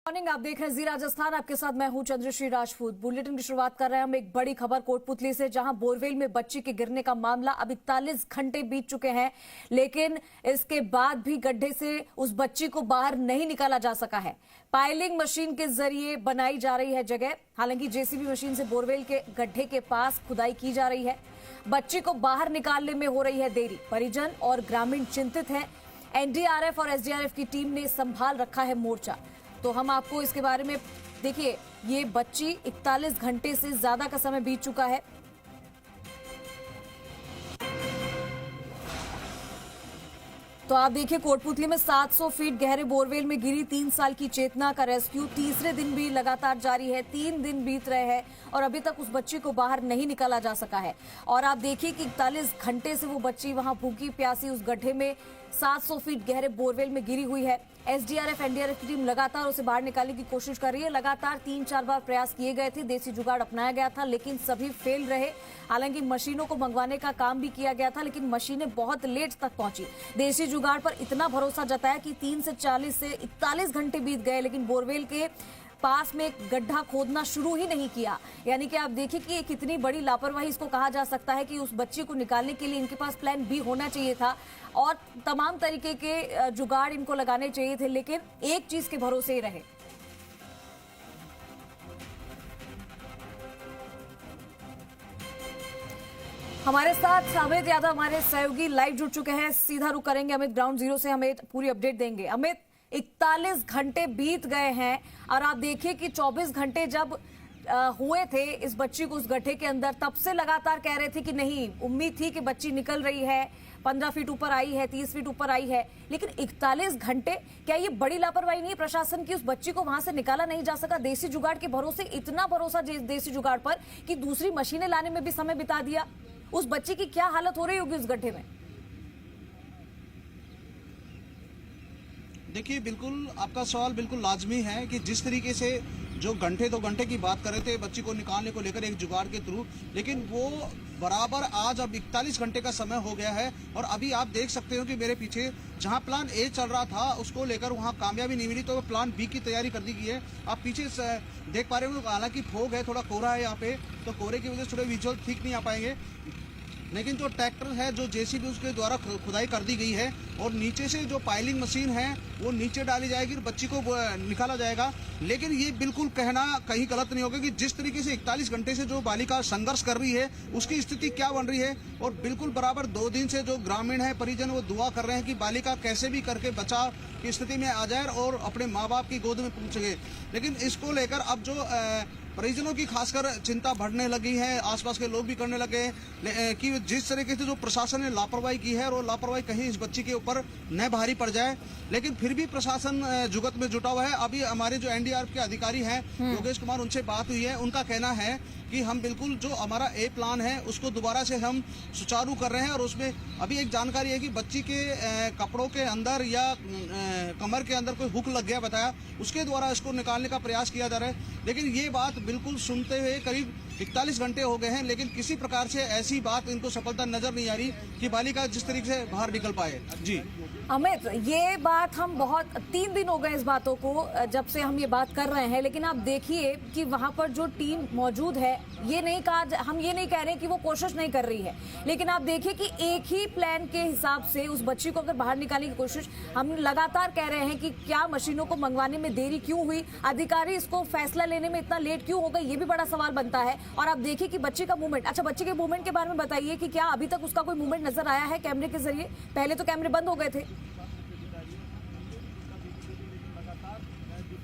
Morning, आप देख रहे हैं जी राजस्थान। आपके साथ मैं हूं चंद्रश्री राजपूत। बुलेटिन की शुरुआत कर रहे हैं हम एक बड़ी खबर कोटपुतली से, जहां बोरवेल में बच्ची के गिरने का मामला अब 41 घंटे बीत चुके हैं, लेकिन इसके बाद भी गड्ढे से उस बच्ची को बाहर नहीं निकाला जा सका है। पाइलिंग मशीन के जरिए बनाई जा रही है जगह। हालांकि जेसीबी मशीन से बोरवेल के गड्ढे के पास खुदाई की जा रही है। बच्ची को बाहर निकालने में हो रही है देरी। परिजन और ग्रामीण चिंतित हैं। एनडीआरएफ और एसडीआरएफ की टीम ने संभाल रखा है मोर्चा। तो हम आपको इसके बारे में देखिए, ये बच्ची 41 घंटे से ज्यादा का समय बीत चुका है। तो आप देखिए, कोटपुतली में 700 फीट गहरे बोरवेल में गिरी 3 साल की चेतना का रेस्क्यू तीसरे दिन भी लगातार जारी है। 3 दिन बीत रहे हैं और अभी तक उस बच्ची को बाहर नहीं निकाला जा सका है। और आप देखिए कि 41 घंटे से वो बच्ची वहां भूखी प्यासी उस गड्ढे में 700 फीट गहरे बोरवेल में गिरी हुई है। एसडीआरएफ एनडीआरएफ की टीम लगातार उसे बाहर निकालने की कोशिश कर रही है। लगातार 3-4 बार प्रयास किए गए थे, देसी जुगाड़ अपनाया गया था, लेकिन सभी फेल रहे। हालांकि मशीनों को मंगवाने का काम भी किया गया था, लेकिन मशीनें बहुत लेट तक पहुंची। देसी जुगाड़ पर इतना भरोसा जताया कि 3 से 40 से 41 घंटे बीत गए, लेकिन बोरवेल के पास में गड्ढा खोदना शुरू ही नहीं किया। यानी कि आप देखिए कि ये कितनी बड़ी लापरवाही इसको कहा जा सकता है कि उस बच्ची को निकालने के लिए इनके पास प्लान बी होना चाहिए था और तमाम तरीके के जुगाड़ इनको लगाने चाहिए थे, लेकिन एक चीज के भरोसे ही रहे। हमारे साथ अमित यादव हमारे सहयोगी लाइव जुड़ चुके हैं। सीधा रुक करेंगे अमित, ग्राउंड जीरो से हमें पूरी अपडेट देंगे। अमित, 41 घंटे बीत गए हैं और आप देखिए कि 24 घंटे जब हुए थे इस बच्ची को उस गड्ढे के अंदर, तब से लगातार कह रहे थे कि नहीं, उम्मीद थी कि बच्ची निकल रही है, 15 फीट ऊपर आई है, 30 फीट ऊपर आई है, लेकिन 41 घंटे, क्या ये बड़ी लापरवाही नहीं है प्रशासन की? उस बच्ची को वहां से निकाला नहीं जा सका देसी जुगाड़ के भरोसे। इतना भरोसा देसी जुगाड़ पर कि दूसरी मशीनें लाने में भी समय बिता दिया। उस बच्ची की क्या हालत हो रही होगी उस गड्ढे में? देखिए, बिल्कुल आपका सवाल बिल्कुल लाजमी है कि जिस तरीके से जो घंटे 2 घंटे की बात कर रहे थे बच्ची को निकालने को लेकर एक जुगाड़ के थ्रू, लेकिन वो बराबर आज अब 41 घंटे का समय हो गया है। और अभी आप देख सकते हो कि मेरे पीछे जहां प्लान ए चल रहा था उसको लेकर वहां कामयाबी नहीं मिली, तो प्लान बी की तैयारी कर दी गई है। आप पीछे देख पा रहे हो, हालांकि फोग है, थोड़ा कोहरा है यहाँ पे, तो कोहरे की वजह से थोड़े विजुअल ठीक नहीं आ पाएंगे, लेकिन जो ट्रैक्टर है, जो जेसीबी उसके द्वारा खुदाई कर दी गई है और नीचे से जो पाइलिंग मशीन है वो नीचे डाली जाएगी और बच्ची को निकाला जाएगा। लेकिन ये बिल्कुल कहना कहीं गलत नहीं होगा कि जिस तरीके से 41 घंटे से जो बालिका संघर्ष कर रही है उसकी स्थिति क्या बन रही है। और बिल्कुल बराबर 2 दिन से जो ग्रामीण है, परिजन, वो दुआ कर रहे हैं कि बालिका कैसे भी करके बचाव की स्थिति में आ जाए और अपने माँ बाप की गोद में पहुंच गए। लेकिन इसको लेकर अब जो परिजनों की खासकर चिंता बढ़ने लगी है, आसपास के लोग भी करने लगे हैं कि जिस तरीके से जो प्रशासन ने लापरवाही की है और वो लापरवाही कहीं इस बच्ची के ऊपर न भारी पड़ जाए। लेकिन फिर भी प्रशासन जुगत में जुटा हुआ है। अभी हमारे जो एनडीआरएफ के अधिकारी हैं योगेश कुमार, उनसे बात हुई है। उनका कहना है कि हम बिल्कुल जो हमारा ए प्लान है उसको दोबारा से हम सुचारू कर रहे हैं। और उसमें अभी एक जानकारी है कि बच्ची के कपड़ों के अंदर या कमर के अंदर कोई हुक लग गया, बताया, उसके द्वारा इसको निकालने का प्रयास किया जा रहा है। लेकिन ये बात बिल्कुल सुनते हुए करीब 41 घंटे हो गए हैं, लेकिन किसी प्रकार से ऐसी बात इनको सफलता नजर नहीं आ रही कि बालिका जिस तरीके से बाहर निकल पाए। जी अमित, ये बात हम 3 दिन हो गए इस बातों को जब से हम ये बात कर रहे हैं, लेकिन आप देखिए कि वहां पर जो टीम मौजूद है, ये नहीं कहा, हम ये नहीं कह रहे कि वो कोशिश नहीं कर रही है, लेकिन आप देखिए कि एक ही प्लान के हिसाब से उस बच्ची को अगर बाहर निकालने की कोशिश, हम लगातार कह रहे हैं कि क्या मशीनों को मंगवाने में देरी क्यों हुई, अधिकारी इसको फैसला लेने में इतना लेट क्यों हो गए, ये भी बड़ा सवाल बनता है। और आप देखिए कि बच्चे का मूवमेंट, अच्छा, बच्चे के मूवमेंट के बारे में बताइए कि क्या अभी तक उसका कोई मूवमेंट नजर आया है कैमरे के जरिए? पहले तो कैमरे बंद हो गए थे।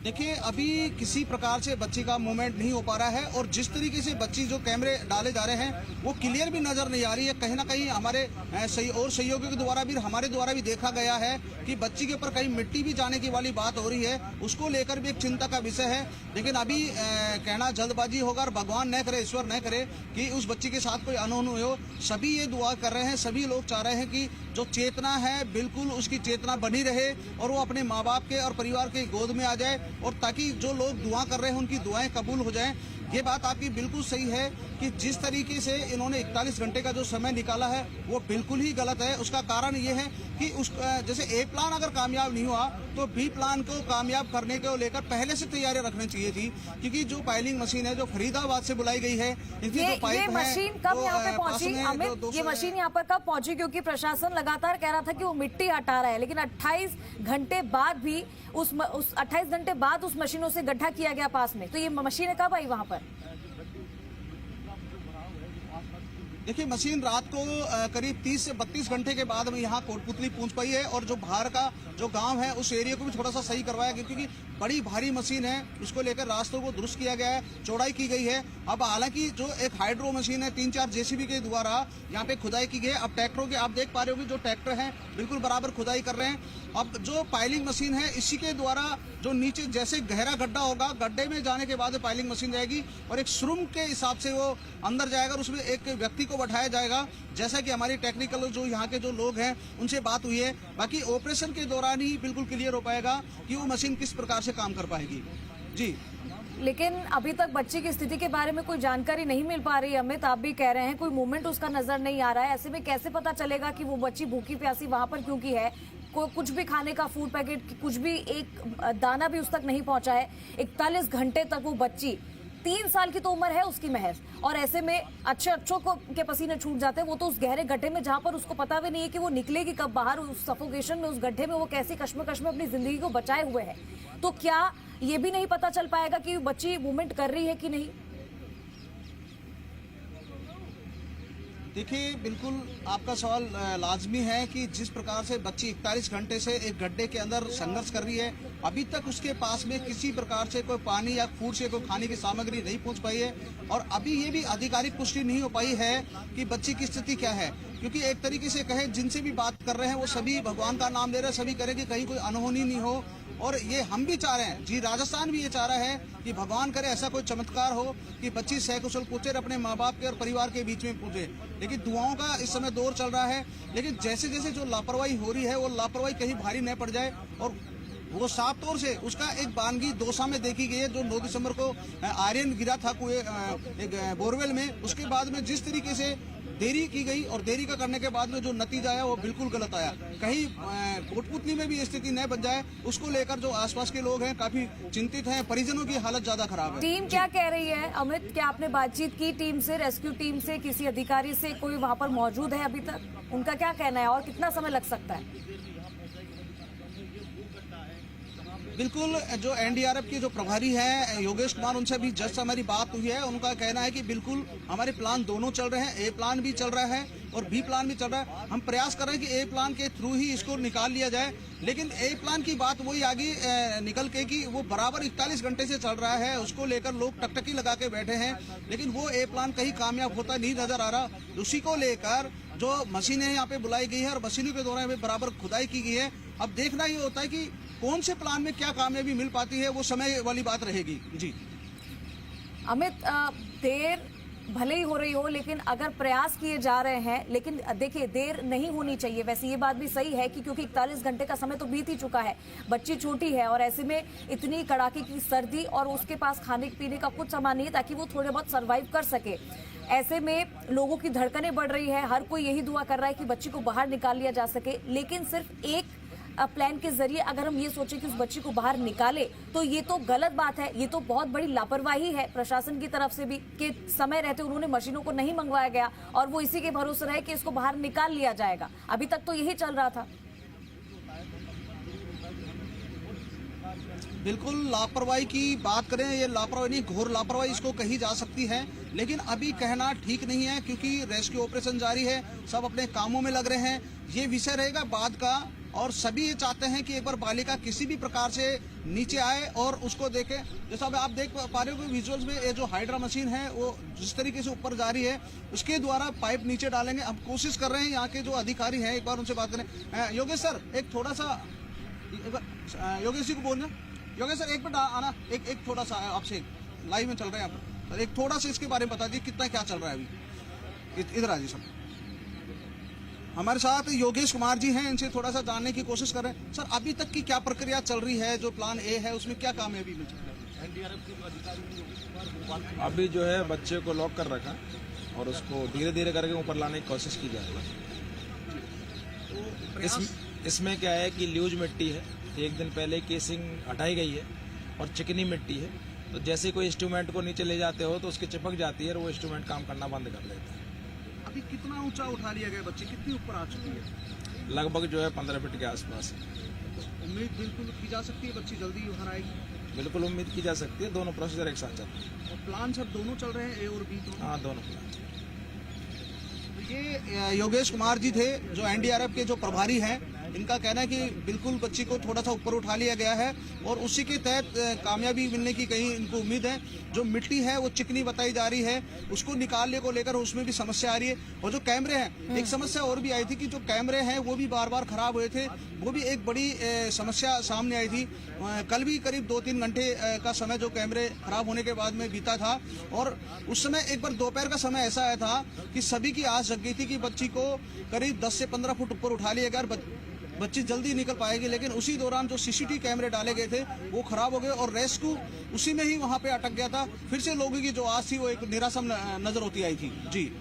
देखिए, अभी किसी प्रकार से बच्ची का मूवमेंट नहीं हो पा रहा है और जिस तरीके से बच्ची जो कैमरे डाले जा रहे हैं वो क्लियर भी नजर नहीं आ रही है। कहीं ना कहीं हमारे सहयोगियों के द्वारा भी, हमारे द्वारा भी देखा गया है कि बच्ची के ऊपर कहीं मिट्टी भी जाने की वाली बात हो रही है, उसको लेकर भी एक चिंता का विषय है। लेकिन अभी कहना जल्दबाजी होगा और भगवान न करे, ईश्वर न करे कि उस बच्ची के साथ कोई अनहोनी हो। सभी ये दुआ कर रहे हैं, सभी लोग चाह रहे हैं कि जो चेतना है बिल्कुल उसकी चेतना बनी रहे और वो अपने माँ बाप के और परिवार के गोद में आ जाए और ताकि जो लोग दुआ कर रहे हैं उनकी दुआएं कबूल हो जाएं। ये बात आपकी बिल्कुल सही है कि जिस तरीके से इन्होंने 41 घंटे का जो समय निकाला है वो बिल्कुल ही गलत है। उसका कारण ये है कि जैसे ए प्लान अगर कामयाब नहीं हुआ तो बी प्लान को कामयाब करने को लेकर पहले से तैयारियां रखनी चाहिए थी, क्योंकि जो पाइलिंग मशीन है जो फरीदाबाद से बुलाई गई है, इनकी जो पाइप ये मशीन कब यहाँ पे पहुंची अमित? ये मशीन यहाँ पर कब पहुंची? क्योंकि प्रशासन लगातार कह रहा था कि वो मिट्टी हटा रहा है, लेकिन 28 घंटे बाद भी उस 28 घंटे बाद उस मशीनों से गड्ढा किया गया पास में, तो ये मशीनें कब आई वहां पर? देखिए, मशीन रात को करीब 30 से 32 घंटे के बाद में यहाँ कोटपुतली पहुंच पाई है, और जो बाहर का जो गांव है उस एरिया को भी थोड़ा सा सही करवाया गया, क्योंकि बड़ी भारी मशीन है, उसको लेकर रास्तों को दुरुस्त किया गया है, चौड़ाई की गई है। अब हालांकि जो एक हाइड्रो मशीन है 3-4 जेसीबी के द्वारा यहाँ पे खुदाई की गई है। अब ट्रैक्टरों के आप देख पा रहे होंगे जो ट्रैक्टर हैं बिल्कुल बराबर खुदाई कर रहे हैं। अब जो पाइलिंग मशीन है इसी के द्वारा जो नीचे जैसे गहरा गड्ढा होगा, गड्ढे में जाने के बाद पाइलिंग मशीन जाएगी और एक श्रुम के हिसाब से वो अंदर जाएगा और उसमें एक व्यक्ति को बैठाया जाएगा, जैसा कि हमारी टेक्निकल जो यहाँ के जो लोग हैं उनसे बात हुई है। बाकी ऑपरेशन के दौरान ही बिल्कुल क्लियर हो पाएगा कि वो मशीन किस प्रकार से काम कर पाएगी। जी, लेकिन अभी तक बच्ची की स्थिति के बारे में कोई जानकारी नहीं मिल पा रही। अमित, आप भी कह रहे हैं कोई मूवमेंट उसका नजर नहीं आ रहा है। ऐसे में कैसे पता चलेगा कि वो बच्ची भूखी प्यासी वहां पर क्यों की है? कुछ भी खाने का फूड पैकेट, कुछ भी एक दाना भी उस तक नहीं पहुंचा है। 41 घंटे तक वो बच्ची, 3 साल की तो उम्र है उसकी महज, और ऐसे में अच्छों को के पसीने छूट जाते हैं। वो तो उस गहरे गड्ढे में जहां पर उसको पता भी नहीं है कि वो निकलेगी कब बाहर, उस सफोकेशन में, उस गड्ढे में वो कैसी कश्मकश में अपनी जिंदगी को बचाए हुए है। तो क्या ये भी नहीं पता चल पाएगा कि बच्ची मूवमेंट कर रही है कि नहीं? देखिए, बिल्कुल आपका सवाल लाजमी है कि जिस प्रकार से बच्ची 41 घंटे से एक गड्ढे के अंदर संघर्ष कर रही है, अभी तक उसके पास में किसी प्रकार से कोई पानी या फूड से कोई खाने की सामग्री नहीं पहुंच पाई है, और अभी ये भी आधिकारिक पुष्टि नहीं हो पाई है कि बच्ची की स्थिति क्या है। क्योंकि एक तरीके से कहें, जिनसे भी बात कर रहे हैं वो सभी भगवान का नाम ले रहे हैं, सभी करें कि कहीं कोई अनहोनी नहीं हो, और ये हम भी चाह रहे हैं, जी राजस्थान भी ये चाह रहा है कि भगवान करे ऐसा कोई चमत्कार हो कि बच्ची सकुशल पहुंचे, अपने माँ बाप के और परिवार के बीच में पहुंचे। लेकिन दुआओं का इस समय दौर चल रहा है, लेकिन जैसे जैसे जो लापरवाही हो रही है वो लापरवाही कहीं भारी न पड़ जाए। और वो साफ तौर से उसका एक बानगी दौसा में देखी गई है, जो 9 दिसंबर को आर्यन गिरा था एक बोरवेल में, उसके बाद में जिस तरीके से देरी की गई और देरी का करने के बाद में जो नतीजा आया वो बिल्कुल गलत आया। कहीं कोटपुतली में भी स्थिति न बन जाए, उसको लेकर जो आसपास के लोग हैं काफी चिंतित हैं, परिजनों की हालत ज्यादा खराब है। टीम क्या कह रही है अमित? क्या आपने बातचीत की टीम से, रेस्क्यू टीम से, किसी अधिकारी से? कोई वहां पर मौजूद है अभी तक? उनका क्या कहना है और कितना समय लग सकता है? बिल्कुल, जो एनडीआरएफ के जो प्रभारी हैं योगेश कुमार, उनसे भी जस्ट हमारी बात हुई है। उनका कहना है कि बिल्कुल हमारे प्लान दोनों चल रहे हैं, ए प्लान भी चल रहा है और बी प्लान भी चल रहा है। हम प्रयास कर रहे हैं कि ए प्लान के थ्रू ही इसको निकाल लिया जाए, लेकिन ए प्लान की बात वही आगे निकल के कि वो बराबर 41 घंटे से चल रहा है, उसको लेकर लोग टकटकी लगा के बैठे हैं, लेकिन वो ए प्लान कहीं कामयाब होता नहीं नजर आ रहा। उसी को लेकर जो मशीनें यहाँ पे बुलाई गई है और मशीनों के द्वारा बराबर खुदाई की गई है। अब देखना ये होता है कि कौन से प्लान में क्या कामयाबी मिल पाती है, वो समय वाली बात रहेगी। जी अमित, देर भले ही हो रही हो, लेकिन अगर प्रयास किए जा रहे हैं, लेकिन देखिए देर नहीं होनी चाहिए। वैसे ये बात भी सही है कि क्योंकि 41 घंटे का समय तो बीत ही चुका है, बच्ची छोटी है और ऐसे में इतनी कड़ाके की सर्दी और उसके पास खाने पीने का कुछ सामान नहीं है ताकि वो थोड़े बहुत सर्वाइव कर सके। ऐसे में लोगों की धड़कनें बढ़ रही है, हर कोई यही दुआ कर रहा है कि बच्ची को बाहर निकाल लिया जा सके। लेकिन सिर्फ एक प्लान के जरिए अगर हम ये सोचें कि उस बच्ची को बाहर निकाले तो ये तो गलत बात है। ये तो बहुत बड़ी लापरवाही है प्रशासन की तरफ से भी कि समय रहते उन्होंने मशीनों को नहीं मंगवाया गया और वो इसी के भरोसे रहे कि इसको बाहर निकाल लिया जाएगा। अभी तक तो यही चल रहा था। बिल्कुल, लापरवाही की बात करें, ये लापरवाही नहीं, घोर लापरवाही इसको कही जा सकती है, लेकिन अभी कहना ठीक नहीं है क्योंकि रेस्क्यू ऑपरेशन जारी है, सब अपने कामों में लग रहे हैं। ये विषय रहेगा बाद का, और सभी ये चाहते हैं कि एक बार बालिका किसी भी प्रकार से नीचे आए और उसको देखें। जैसा आप देख पा रहे हो विजुअल्स में, ये जो हाइड्रा मशीन है वो जिस तरीके से ऊपर जा रही है, उसके द्वारा पाइप नीचे डालेंगे। हम कोशिश कर रहे हैं, यहाँ के जो अधिकारी हैं एक बार उनसे बात करें। योगेश सर, एक थोड़ा सा योगेश जी को बोलना। योगेश सर, एक मिनट आना, एक थोड़ा सा आपसे लाइव में चल रहे हैं आप, एक थोड़ा सा इसके बारे में बता दीजिए कितना क्या चल रहा है अभी। इधर आ जी सब। हमारे साथ योगेश कुमार जी हैं, इनसे थोड़ा सा जानने की कोशिश कर रहे हैं। सर, अभी तक की क्या प्रक्रिया चल रही है? जो प्लान ए है उसमें क्या कामयाबी मिल चुकी है? अभी जो है बच्चे को लॉक कर रखा और उसको धीरे धीरे करके ऊपर लाने की कोशिश की जा रही है। इसमें क्या है कि ल्यूज मिट्टी है, एक दिन पहले केसिंग हटाई गई है और चिकनी मिट्टी है, तो जैसे कोई इंस्ट्रूमेंट को नीचे ले जाते हो तो उसकी चिपक जाती है और वो इंस्ट्रूमेंट काम करना बंद कर देता है। अभी कितना ऊंचा उठा लिया गया? बच्ची कितनी ऊपर आ चुकी है? लगभग जो है 15 फीट के आसपास है। उम्मीद बिल्कुल की जा सकती है बच्ची जल्दी बाहर आएगी? बिल्कुल उम्मीद की जा सकती है, दोनों प्रोसीजर एक साथ चल रहे हैं। और प्लान सर दोनों चल रहे हैं, ए और बी दोनों? हाँ, दोनों प्लान। ये योगेश कुमार जी थे जो एनडीआरएफ के जो प्रभारी हैं। इनका कहना है कि बिल्कुल बच्ची को थोड़ा सा ऊपर उठा लिया गया है और उसी के तहत कामयाबी मिलने की कहीं इनको उम्मीद है। जो मिट्टी है वो चिकनी बताई जा रही है, उसको निकालने को लेकर उसमें भी समस्या आ रही है। और जो कैमरे हैं, एक समस्या और भी आई थी कि जो कैमरे हैं वो भी बार बार खराब हुए थे, वो भी एक बड़ी समस्या सामने आई थी। कल भी करीब 2-3 घंटे का समय जो कैमरे खराब होने के बाद में बीता था और उस समय एक बार दोपहर का समय ऐसा आया था कि सभी की आस जग गई थी कि बच्ची को करीब 10 से 15 फुट ऊपर उठा लिया गया, बच्ची जल्दी निकल पाएगी। लेकिन उसी दौरान जो सीसीटीवी कैमरे डाले गए थे वो खराब हो गए और रेस्क्यू उसी में ही वहां पे अटक गया था। फिर से लोगों की जो आस थी वो एक निराशा नजर होती आई थी। जी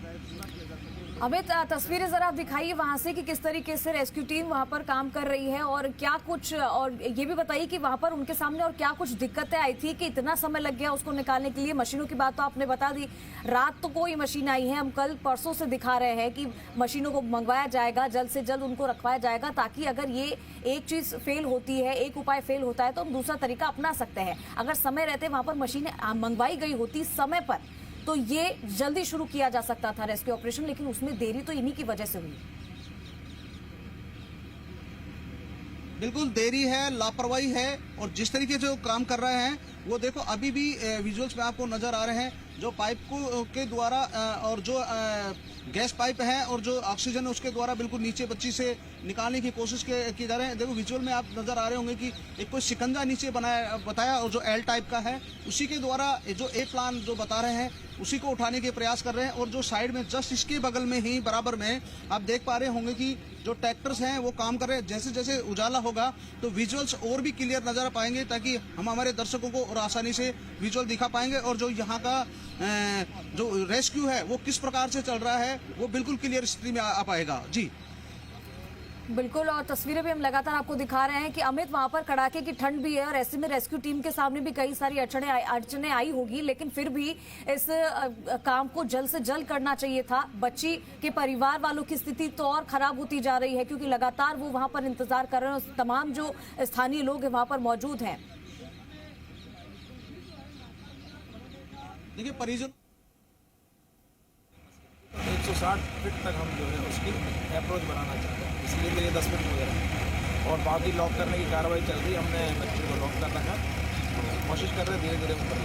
अमित, तस्वीरें जरा आप दिखाइए वहां से कि किस तरीके से रेस्क्यू टीम वहां पर काम कर रही है और क्या कुछ, और ये भी बताइए कि वहां पर उनके सामने और क्या कुछ दिक्कतें आई थी कि इतना समय लग गया उसको निकालने के लिए। मशीनों की बात तो आपने बता दी, रात तो कोई मशीन आई है, हम कल परसों से दिखा रहे हैं कि मशीनों को मंगवाया जाएगा, जल्द से जल्द उनको रखवाया जाएगा ताकि अगर ये एक चीज फेल होती है, एक उपाय फेल होता है तो हम दूसरा तरीका अपना सकते हैं। अगर समय रहते वहां पर मशीनें मंगवाई गई होती समय पर तो ये जल्दी शुरू किया जा सकता था रेस्क्यू ऑपरेशन, लेकिन उसमें देरी तो इन्हीं की वजह से हुई। बिल्कुल देरी है, लापरवाही है और जिस तरीके से जो काम कर रहे हैं वो देखो अभी भी विजुअल्स में आपको नजर आ रहे हैं। जो पाइप के द्वारा और जो गैस पाइप है और जो ऑक्सीजन है उसके द्वारा बिल्कुल नीचे बच्ची से निकालने की कोशिश की जा रहे हैं। देखो विजुअल में आप नजर आ रहे होंगे कि एक कोई शिकंजा नीचे बताया और जो एल टाइप का है उसी के द्वारा जो ए प्लान जो बता रहे हैं उसी को उठाने के प्रयास कर रहे हैं। और जो साइड में जस्ट इसके बगल में ही बराबर में आप देख पा रहे होंगे कि जो ट्रैक्टर्स हैं वो काम कर रहे हैं। जैसे जैसे उजाला होगा तो विजुअल्स और भी क्लियर नजर पाएंगे ताकि हम हमारे दर्शकों को और आसानी से विजुअल दिखा पाएंगे और जो यहाँ का जो रेस्क्यू है वो किस प्रकार से चल रहा है वो बिल्कुल क्लियर स्थिति में आ पाएगा। जी बिल्कुल, और तस्वीरें भी हम लगातार आपको दिखा रहे हैं कि अमित वहां पर कड़ाके की ठंड भी है और ऐसे में रेस्क्यू टीम के सामने भी कई सारी अड़चने आई होगी, लेकिन फिर भी इस काम को जल्द से जल्द करना चाहिए था। बच्ची के परिवार वालों की स्थिति तो और खराब होती जा रही है क्योंकि लगातार वो वहां पर इंतजार कर रहे हैं और तमाम जो स्थानीय लोग हैं वहां पर मौजूद हैं। देखिए परिजन 160 फीट तक हम जो है उसकी अप्रोच बनाना चाहते हैं, इसलिए तो ये 10 फीट हो गया और बाकी लॉक करने की कार्रवाई चल रही है। हमने बच्चे को लॉक कर रखा, कोशिश कर रहे हैं धीरे धीरे ऊपर।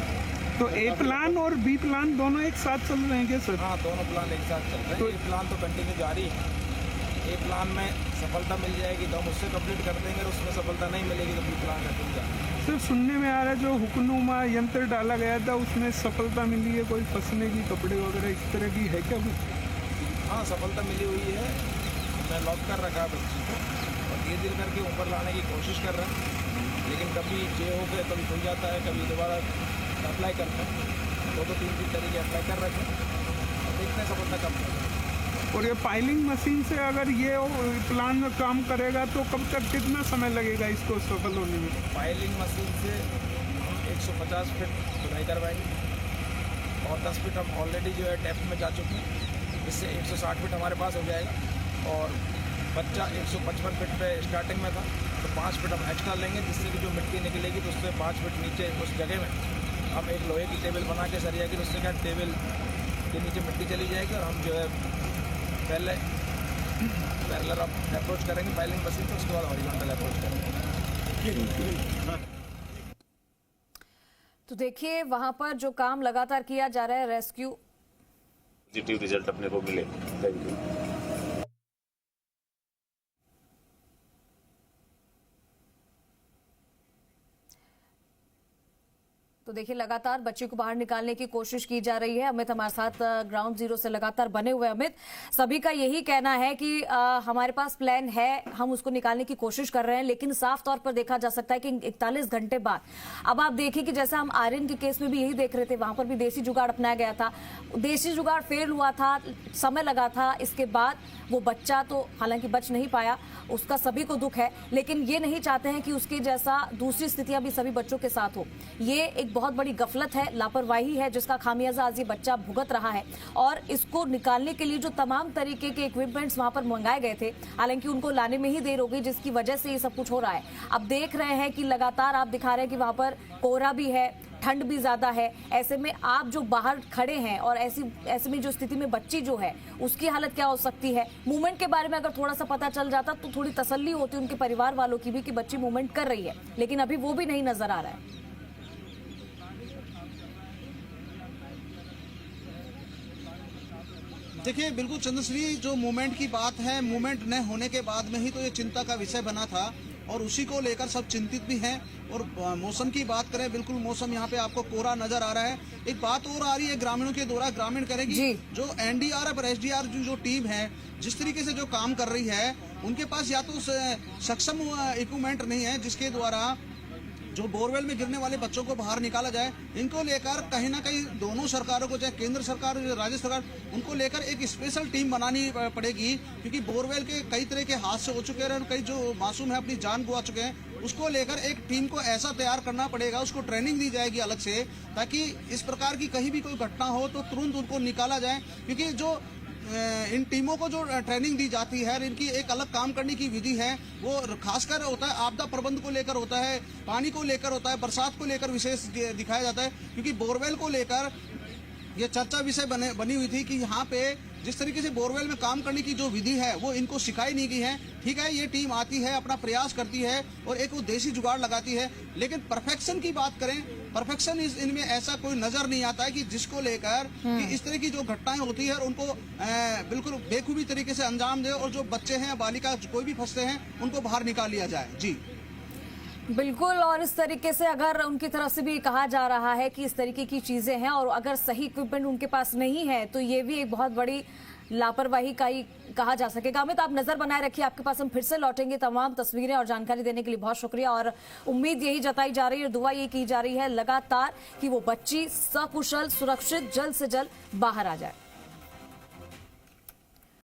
तो ए प्लान और बी प्लान दोनों एक साथ चल रहे हैं क्या सर? हाँ, दोनों प्लान एक साथ चल रहे हैं। ए प्लान तो कंटिन्यू जारी है। ए प्लान में सफलता मिल जाएगी तो हम उससे कंप्लीट कर देंगे और उसमें सफलता नहीं मिलेगी तो बी प्लान कंटिन्यू जारी है। सर सुनने में आ रहा है जो हुक्नुमा यंत्र डाला गया था उसमें सफलता मिली है, कोई फंसने की कपड़े वगैरह इस तरह की है क्या? हाँ, सफलता मिली हुई है। मैं लॉक कर रखा है बच्ची को और धीरे धीरे करके ऊपर लाने की कोशिश कर रहे हैं, लेकिन कभी जे हो गए कभी खुल जाता है, कभी दोबारा अप्लाई करते हैं। 2-3 तरीके अप्लाई कर रखे हैं, देखते हैं सफलता कब मिलेगी। और ये पाइलिंग मशीन से अगर ये प्लान में काम करेगा तो कब तक कितना समय लगेगा इसको सफल होने में? पाइलिंग मशीन से हम 150 फीट खुदाई करवाएंगे और 10 फीट हम ऑलरेडी जो है डेप्थ में जा चुके हैं, इससे 160 फीट हमारे पास हो जाएगा। और बच्चा 155 फीट पे स्टार्टिंग में था तो 5 फीट हम एक्स्ट्रा लेंगे, जिससे कि जो मिट्टी निकलेगी तो उससे 5 फीट नीचे उस जगह में हम एक लोहे की टेबल बना के सरिया की, उससे क्या टेबल के नीचे मिट्टी चली जाएगी और हम जो है पहले पैरेलल अप्रोच करेंगे पाइलिंग मशीन, तो उसके बाद हॉरिजॉन्टल अप्रोच करेंगे। तो देखिए वहां पर जो काम लगातार किया जा रहा है रेस्क्यू, पॉजिटिव रिजल्ट अपने को मिले। Thank you. तो देखिए लगातार बच्चे को बाहर निकालने की कोशिश की जा रही है। अमित हमारे साथ ग्राउंड जीरो से लगातार बने हुए। अमित, सभी का यही कहना है कि हमारे पास प्लान है, हम उसको निकालने की कोशिश कर रहे हैं, लेकिन साफ तौर पर देखा जा सकता है कि 41 घंटे बाद अब आप देखिए कि जैसा हम आर्यन के केस में भी यही देख रहे थे, वहां पर भी देसी जुगाड़ अपनाया गया था, देसी जुगाड़ फेल हुआ था, समय लगा था। इसके बाद वो बच्चा तो हालांकि बच नहीं पाया, उसका सभी को दुख है, लेकिन ये नहीं चाहते हैं कि उसके जैसा दूसरी स्थितियां भी सभी बच्चों के साथ हो। ये एक बहुत बड़ी गफलत है, लापरवाही है, जिसका खामियाजा आज ये बच्चा भुगत रहा है। और इसको निकालने के लिए जो तमाम तरीके के इक्विपमेंट्स वहां पर मंगाए गए थे, हालांकि उनको लाने में ही देर हो गई, जिसकी वजह से ये सब कुछ हो रहा है। अब देख रहे हैं कि लगातार आप दिखा रहे हैं कि वहां पर कोहरा भी है, ठंड भी ज्यादा है। ऐसे में आप जो बाहर खड़े हैं और ऐसे में जो स्थिति में बच्ची जो है उसकी हालत क्या हो सकती है, मूवमेंट के बारे में अगर थोड़ा सा पता चल जाता तो थोड़ी तसल्ली होती उनके परिवार वालों की भी कि बच्ची मूवमेंट कर रही है, लेकिन अभी वो भी नहीं नजर आ रहा है। देखिए बिल्कुल चंद्रश्री, जो मूवमेंट की बात है, मूवमेंट न होने के बाद में ही तो ये चिंता का विषय बना था और उसी को लेकर सब चिंतित भी हैं। और मौसम की बात करें, बिल्कुल मौसम यहाँ पे आपको कोहरा नजर आ रहा है। एक बात और आ रही है ग्रामीणों के द्वारा, ग्रामीण करेगी जो एनडीआरएफ और एसडीआरएफ जो टीम है, जिस तरीके से जो काम कर रही है, उनके पास या तो सक्षम इक्विपमेंट नहीं है जिसके द्वारा जो बोरवेल में गिरने वाले बच्चों को बाहर निकाला जाए। इनको लेकर कहीं ना कहीं दोनों सरकारों को, चाहे केंद्र सरकार राज्य सरकार, उनको लेकर एक स्पेशल टीम बनानी पड़ेगी, क्योंकि बोरवेल के कई तरह के हादसे हो चुके हैं और कई जो मासूम है अपनी जान गंवा चुके हैं। उसको लेकर एक टीम को ऐसा तैयार करना पड़ेगा, उसको ट्रेनिंग दी जाएगी अलग से, ताकि इस प्रकार की कहीं भी कोई घटना हो तो तुरंत उनको निकाला जाए। क्योंकि जो इन टीमों को जो ट्रेनिंग दी जाती है, इनकी एक अलग काम करने की विधि है, वो खासकर होता है आपदा प्रबंध को लेकर होता है, पानी को लेकर होता है, बरसात को लेकर विशेष दिखाया जाता है। क्योंकि बोरवेल को लेकर ये चर्चा विषय बनी हुई थी कि यहाँ पे जिस तरीके से बोरवेल में काम करने की जो विधि है वो इनको सिखाई नहीं गई है। ठीक है, ये टीम आती है, अपना प्रयास करती है और एक वो देसी जुगाड़ लगाती है, लेकिन परफेक्शन की बात करें, परफेक्शन इनमें ऐसा कोई नजर नहीं आता है कि जिसको लेकर कि इस तरह की जो घटनाएं होती है उनको बिल्कुल बेखूबी तरीके से अंजाम दे और जो बच्चे हैं, बालिका कोई भी फंसते हैं, उनको बाहर निकाल लिया जाए। जी बिल्कुल, और इस तरीके से अगर उनकी तरफ से भी कहा जा रहा है कि इस तरीके की चीजें हैं और अगर सही इक्विपमेंट उनके पास नहीं है तो ये भी एक बहुत बड़ी लापरवाही का ही कहा जा सकेगा। अमित, आप नजर बनाए रखिए, आपके पास हम फिर से लौटेंगे। तमाम तस्वीरें और जानकारी देने के लिए बहुत शुक्रिया। और उम्मीद यही जताई जा रही है, दुआ ये की जा रही है लगातार कि वो बच्ची सकुशल सुरक्षित जल्द से जल्द बाहर आ जाए।